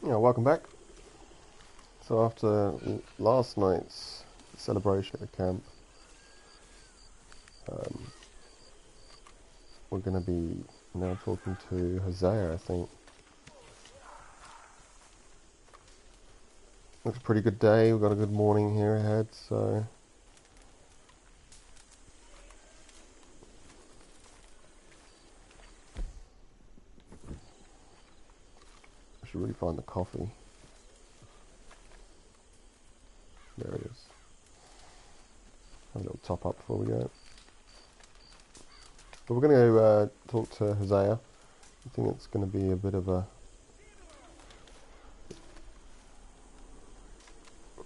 Yeah, welcome back. So after last night's celebration at the camp, um, we're going to be now talking to Hosea, I think. Looks a pretty good day. We've got a good morning here ahead, so I should really find the coffee. There it is. Have a little top up before we go. But we're going to go talk to Hosea. I think it's going to be a bit of a...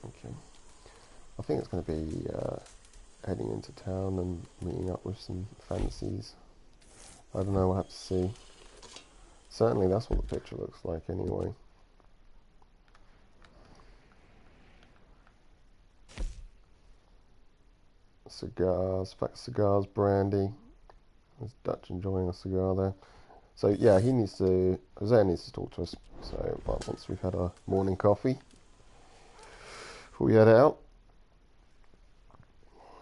Okay. I think it's going to be heading into town and meeting up with some fancies. I don't know, we'll have to see. Certainly that's what the picture looks like anyway. Cigars, pack of cigars, brandy. There's Dutch enjoying a cigar there. So yeah, Hosea needs to talk to us. So once we've had our morning coffee, before we head out.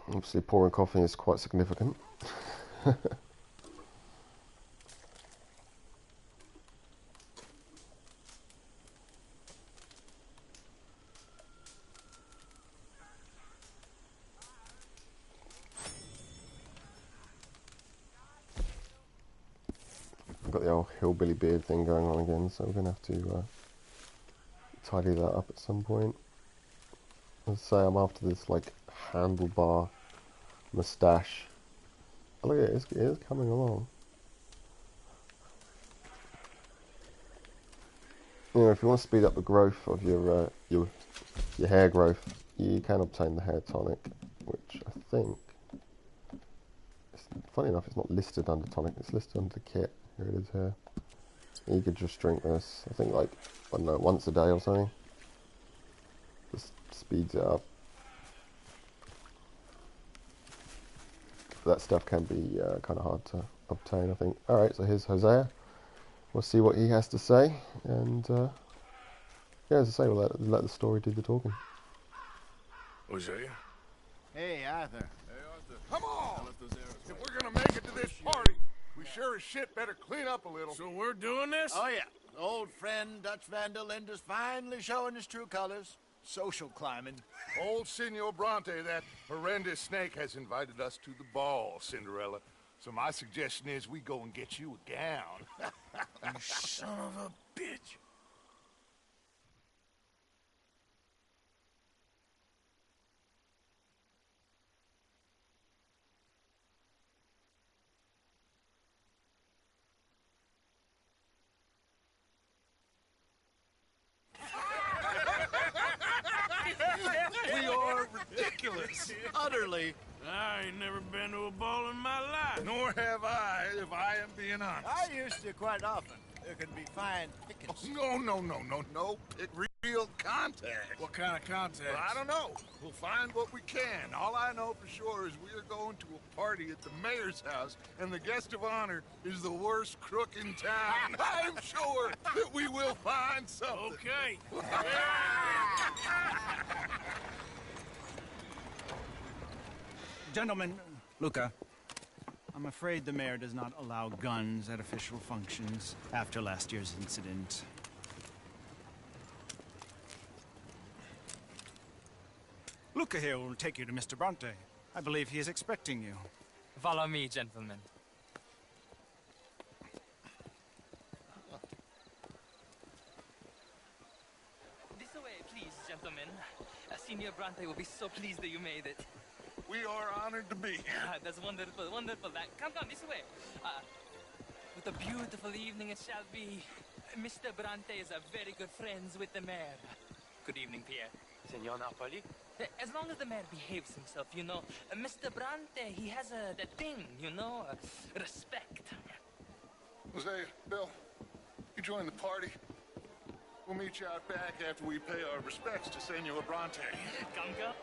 Obviously pouring coffee is quite significant. I've got the old hillbilly beard thing going on again, so we're going to have to tidy that up at some point. As I say, I'm after this like handlebar moustache. Oh, look at it, it is coming along. You know, if you want to speed up the growth of your hair growth, you can obtain the hair tonic, which I think, funny enough, it's not listed under tonic, it's listed under the kit. Here it is here. You could just drink this, I think like, I don't know, once a day or something. Just speeds it up. That stuff can be kind of hard to obtain, I think. Alright, so here's Hosea. We'll see what he has to say, and yeah, as I say, we'll let the story do the talking. Hosea? Hey, Arthur. Hey, Arthur. Come on! If we're gonna make it to this party, we sure as shit better clean up a little. So we're doing this? Oh, yeah. Old friend Dutch Van der Linde's finally showing his true colors. Social climbing. Old Senor Bronte, that horrendous snake, has invited us to the ball, Cinderella. So my suggestion is we go and get you a gown. You son of a bitch. We are ridiculous. Utterly. I ain't never been to a ball in my life. Nor have I, if I am being honest. I used to quite often. There can be fine pickings. No. Real contact. What kind of contact? Well, I don't know. We'll find what we can. All I know for sure is we are going to a party at the mayor's house, and the guest of honor is the worst crook in town. I'm sure that we will find something. Okay. Gentlemen, Luca, I'm afraid the mayor does not allow guns at official functions after last year's incident. Luca here will take you to Mr. Bronte. I believe he is expecting you. Follow me, gentlemen. This way, please, gentlemen. Senior Bronte will be so pleased that you made it. We are honored to be here. That's wonderful, wonderful. Come, this way. What a beautiful evening it shall be. Mr. Bronte is a very good friends with the mayor. Good evening, Pierre. Senor Napoli? As long as the mayor behaves himself, you know. Mr. Bronte, he has that thing, you know, respect. Jose, Bill, you join the party. We'll meet you out back after we pay our respects to Senor Bronte. Come.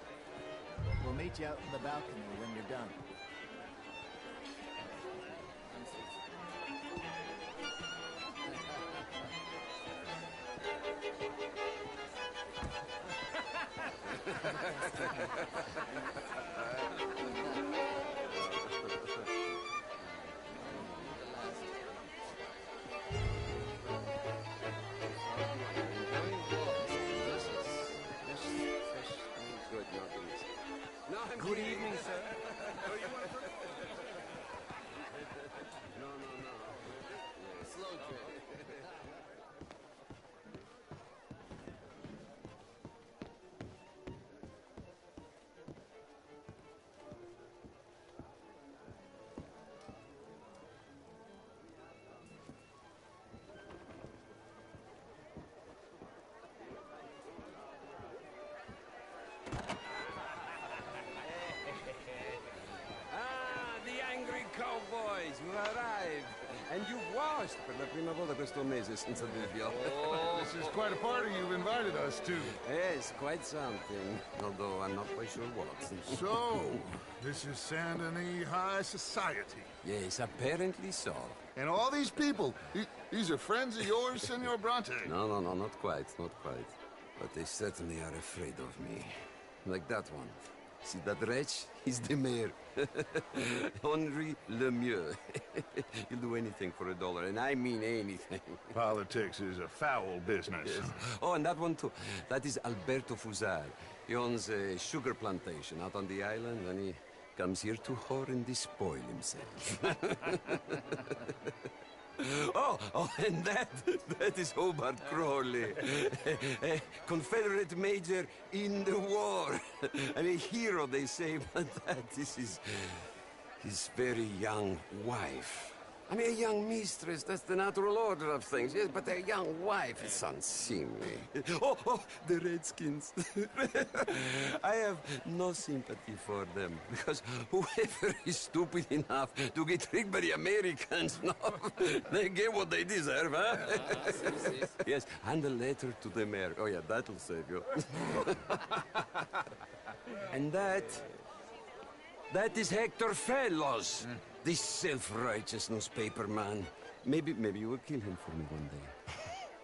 We'll meet you out in the balcony when you're done. Good evening, sir. Slow trip. The angry cowboys who arrived. And you've washed per la prima volta questo mese senza dubbio. Oh, this is quite a party you've invited us to. Yes, quite something. Although I'm not quite sure what. So, this is Saint Denis High Society. Yes, apparently so. And all these people, these are friends of yours, Senor Bronte? No, not quite, not quite. But they certainly are afraid of me. Like that one. See that wretch? He's the mayor. Henri Lemieux. He'll do anything for $1, and I mean anything. Politics is a foul business. Yes. Oh, and that one too. That is Alberto Fusar. He owns a sugar plantation out on the island, and he comes here to whore and despoil himself. Oh, and that is Hobart Crawley, a Confederate major in the war, and a hero, they say, but that is his very young wife. I mean, a young mistress, that's the natural order of things, yes, but a young wife is unseemly. Oh, the Redskins. I have no sympathy for them, because whoever is stupid enough to get tricked by the Americans, no, they get what they deserve, huh? Yes, and a letter to the mayor. Oh, yeah, that'll save you. And that is Hector Fellows. This self-righteous newspaper man. Maybe you will kill him for me one day.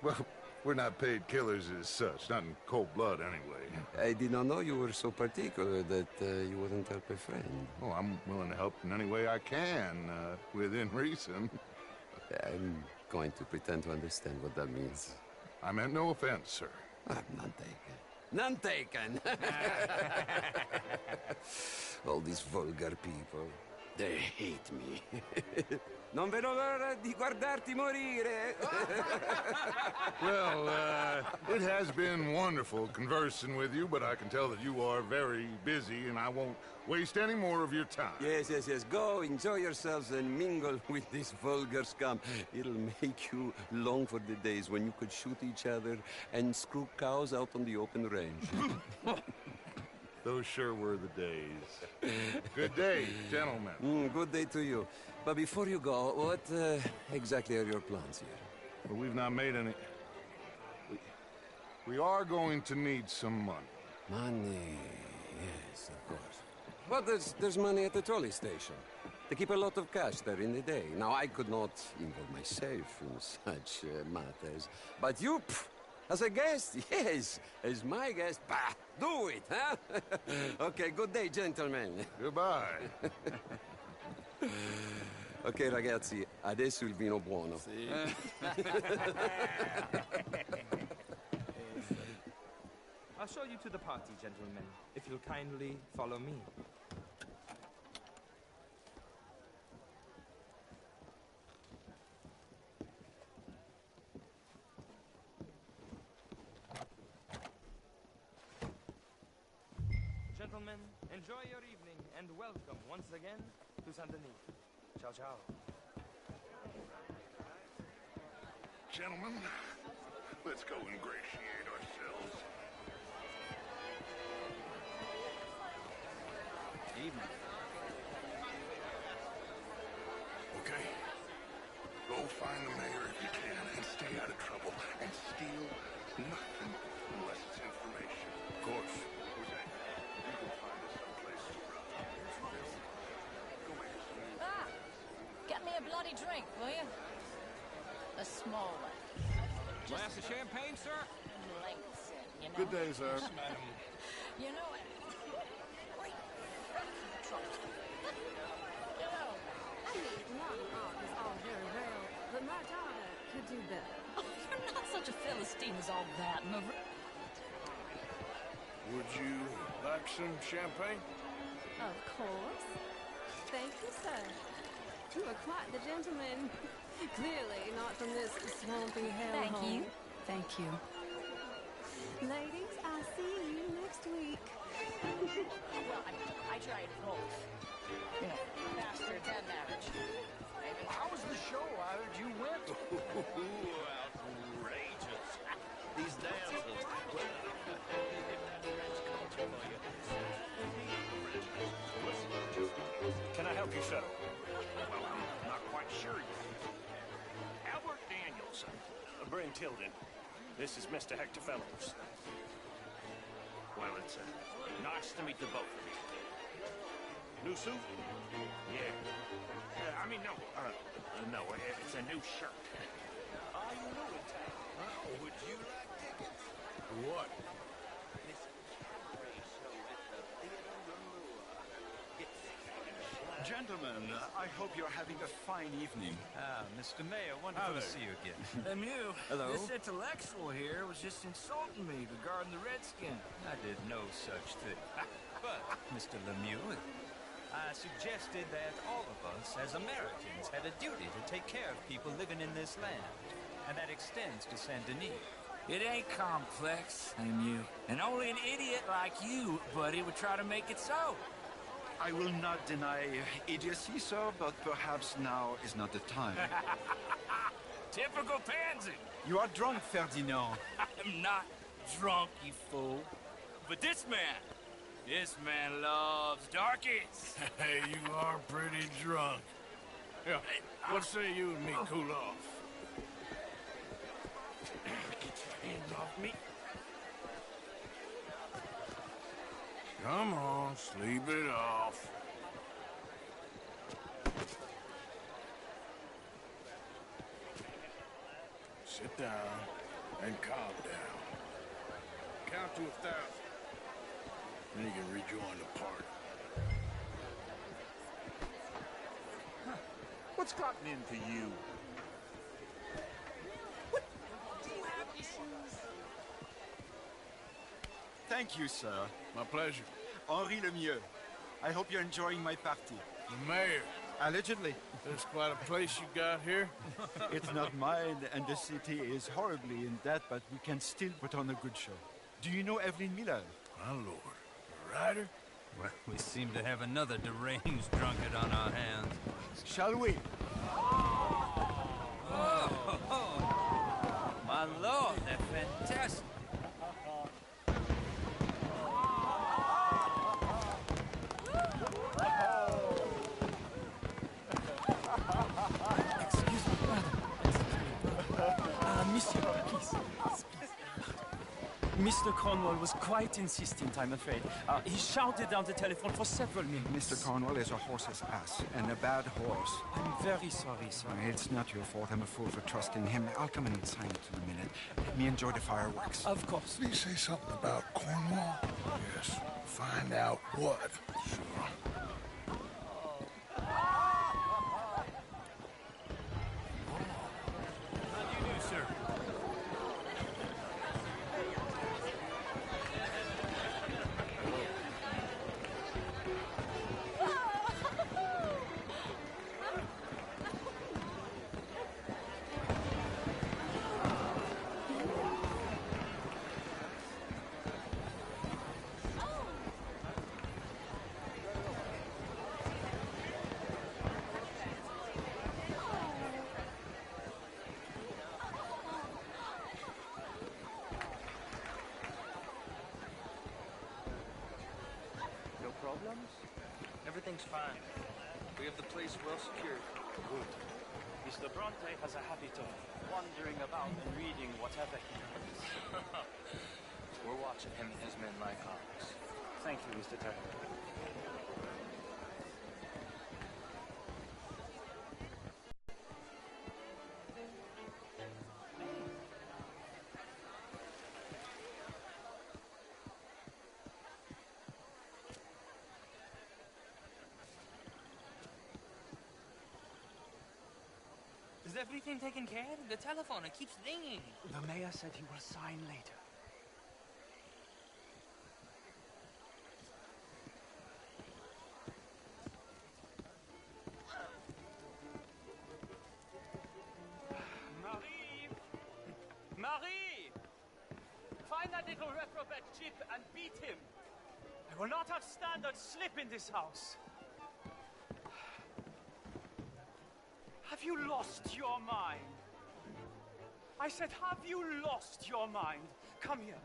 Well, we're not paid killers as such, not in cold blood anyway. I did not know you were so particular that you wouldn't help a friend. Oh, I'm willing to help in any way I can, within reason. I'm going to pretend to understand what that means. I meant no offense, sir. None taken. None taken! All these vulgar people. They hate me. Non vedo l'ora di guardarti morire. Well, it has been wonderful conversing with you, but I can tell that you are very busy, and I won't waste any more of your time. Yes. Go, enjoy yourselves, and mingle with this vulgar scum. It'll make you long for the days when you could shoot each other and screw cows out on the open range. Those sure were the days. Good day, gentlemen. Good day to you. But before you go, what exactly are your plans here? Well, we've not made any... We are going to need some money. Money, yes, of course. But there's money at the trolley station. They keep a lot of cash there in the day. Now, I could not involve myself in such matters. But you... As a guest? Yes. As my guest? Bah! Do it, huh? Okay, good day, gentlemen. Goodbye. Ok, ragazzi, adesso il vino buono. I'll show you to the party, gentlemen, if you'll kindly follow me. Gentlemen, enjoy your evening and welcome once again to Saint Denis. Ciao, ciao. Gentlemen, let's go ingratiate ourselves. Evening. Okay. Go find the mayor if you can and stay out of trouble and steal nothing unless it's information. Of course. Jose, you can find us someplace to run. Go make us some news. Ah! Get me a bloody drink, will you? A small one. Glass of champagne, sir? Lengths in, you know? Good day, sir. You know it. Wait. You know, I mean, modern art is all very well, but my daughter could do better. oh, you're not such a Philistine as all that, Marie. Would you like some champagne? Of course. Thank you, sir. You are quite the gentleman. Clearly not from this swampy hellhole. Thank you. Thank you. Ladies, I'll see you next week. Well, I tried both. You know, bastards and marriage. How was the show? I heard you went. Outrageous. These dances. Well, if that's French culture for you. Can I help you, sir? Well, I'm not quite sure yet. Albert Daniels. Bryn Tilden. This is Mr. Hector Fellows. Well, it's nice to meet the both of you. New suit? Yeah. I mean, no. No, it's a new shirt. Are you new in town? Would you like tickets? What? This cabaret show at the Theater Romulo. Gentlemen, I hope you're having a fine evening. Ah, Mr. Mayor, wonderful to see you again. Lemieux, Hello? this intellectual here was just insulting me regarding the Redskin. I did no such thing. But, Mr. Lemieux, I suggested that all of us, as Americans, had a duty to take care of people living in this land. And that extends to Saint Denis. It ain't complex, Lemieux. And only an idiot like you, buddy, would try to make it so. I will not deny idiocy, sir, but perhaps now is not the time. Typical pansy. You are drunk, Ferdinand. I'm not drunk, you fool. But this man loves darkies. Hey, you are pretty drunk. Yeah, what say you and me cool off? Get your hands off me. Come on, sleep it off. Sit down and calm down. Count to 1,000. Then you can rejoin the party. What's gotten into you? Do you have issues? Thank you, sir. My pleasure. Henri Lemieux. I hope you're enjoying my party. The mayor. Allegedly. There's quite a place you got here. It's not mine, and the city is horribly in debt, but we can still put on a good show. Do you know Evelyn Miller? My lord. A writer? Well, we seem to have another deranged drunkard on our hands. Shall we? Oh, my lord, they're fantastic. Excuse me, madam. Monsieur, please. Mr. Cornwall was quite insistent, I'm afraid. He shouted down the telephone for several minutes. Mr. Cornwall is a horse's ass, and a bad horse. I'm very sorry, sir. It's not your fault. I'm a fool for trusting him. I'll come in and sign it in a minute. Let me enjoy the fireworks. Of course. Did he say something about Cornwall? Yes. Find out what. Sure. How do you do, sir? No problems? Everything's fine. We have the place well secured. Good. Mr. Bronte has a habit of wandering about and reading whatever he wants. We're watching him and his men like hawks. Thank you, Mr. Turner. Is everything taken care of? The telephone, it keeps ringing. The mayor said he will sign later. little reprobate chip and beat him. I will not have standard slip in this house. Have you lost your mind? I said, have you lost your mind? Come here.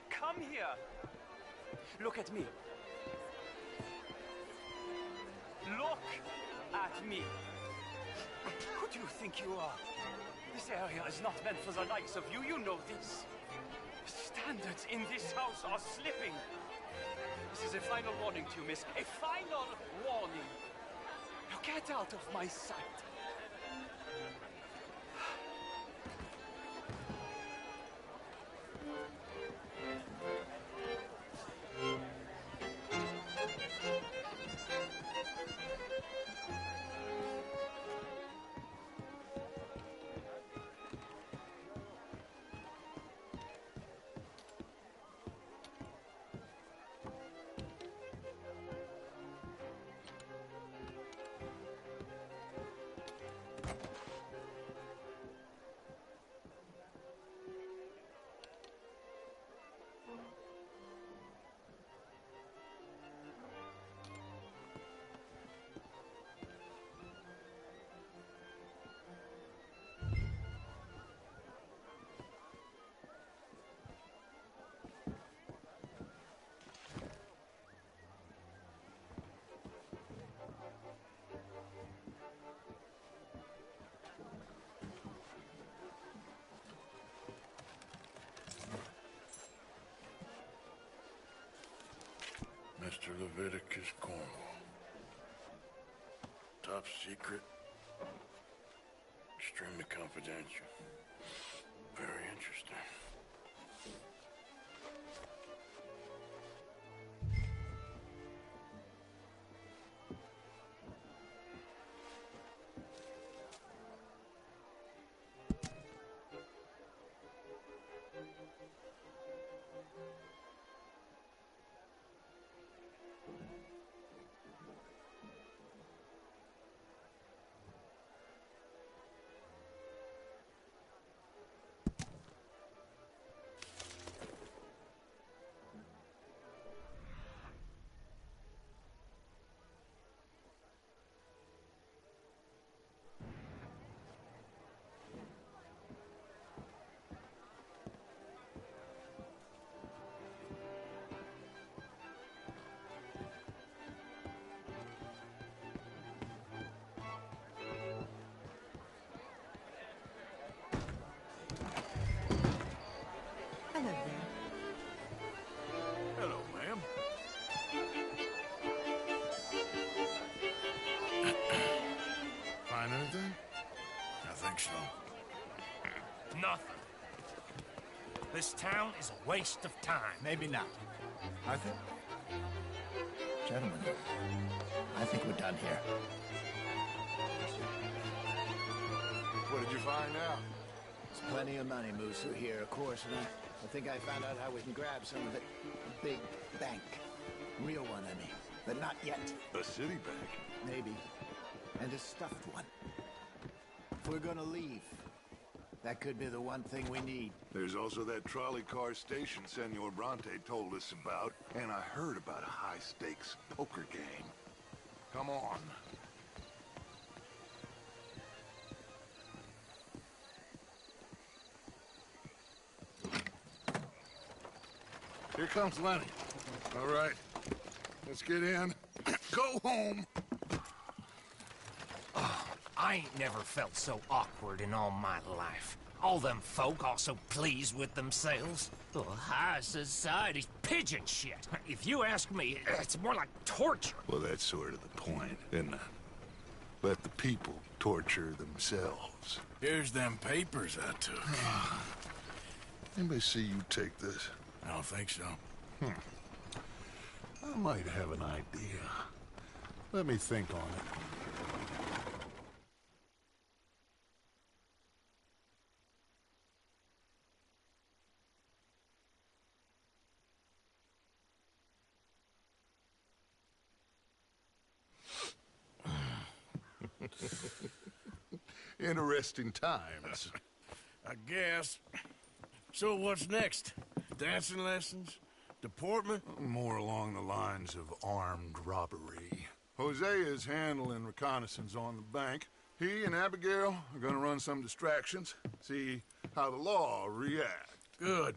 Come here. Look at me. Look at me. Who do you think you are? This area is not meant for the likes of you. You know this. The standards in this house are slipping. This is a final warning to you, miss. A final warning. Now get out of my sight. Mr. Leviticus Cornwall. Top secret. Extremely confidential. Very interesting. Hello there. Hello, ma'am. Find anything? I think so. Nothing. This town is a waste of time. Maybe not. Arthur? Gentlemen, I think we're done here. What did you find out? There's plenty of money moves through here, of course, and I think I found out how we can grab some of it. A big bank. Real one, I mean. But not yet. A city bank? Maybe. And a stuffed one. If we're gonna leave, that could be the one thing we need. There's also that trolley car station Senor Bronte told us about, and I heard about a high-stakes poker game. Come on. Here comes Lenny. All right, let's get in. Go home. I ain't never felt so awkward in all my life. All them folk all so pleased with themselves. Oh, high society's pigeon shit. If you ask me, it's more like torture. Well, that's sort of the point, isn't it? Let the people torture themselves. Here's them papers I took. Anybody see you take this? I don't think so. I might have an idea. Let me think on it. Interesting times. I guess. So what's next? Dancing lessons? Deportment? More along the lines of armed robbery. Hosea is handling reconnaissance on the bank. He and Abigail are gonna run some distractions, see how the law reacts. Good.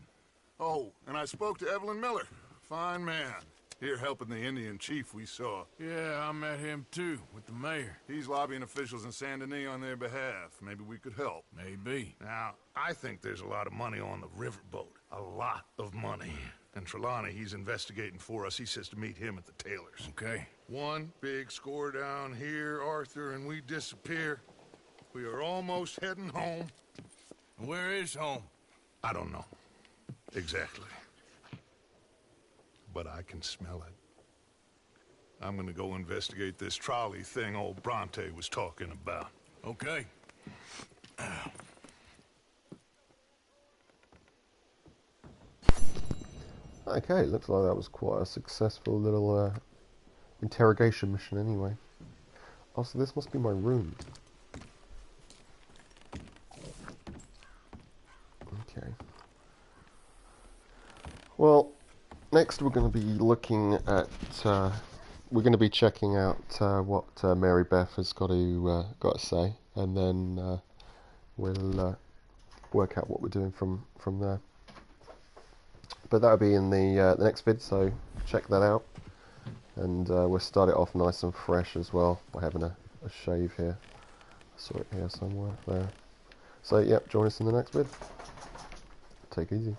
Oh, and I spoke to Evelyn Miller. Fine man. Here helping the Indian chief we saw. Yeah, I met him too, with the mayor. He's lobbying officials in Saint Denis on their behalf. Maybe we could help. Maybe. Now, I think there's a lot of money on the riverboat. A lot of money. And Trelawney, he's investigating for us. He says to meet him at the Taylor's. Okay. One big score down here, Arthur, and we disappear. We are almost heading home. Where is home? I don't know. Exactly. But I can smell it. I'm gonna go investigate this trolley thing old Bronte was talking about. Okay. Okay, looks like that was quite a successful little interrogation mission anyway. Oh, so this must be my room. Okay. Well, next we're going to be looking at, we're going to be checking out what Mary Beth has got to say, and then we'll work out what we're doing from there. But that'll be in the next vid, so check that out. And we'll start it off nice and fresh as well by having a shave here. I saw it here somewhere there. So, yep, join us in the next vid. Take it easy.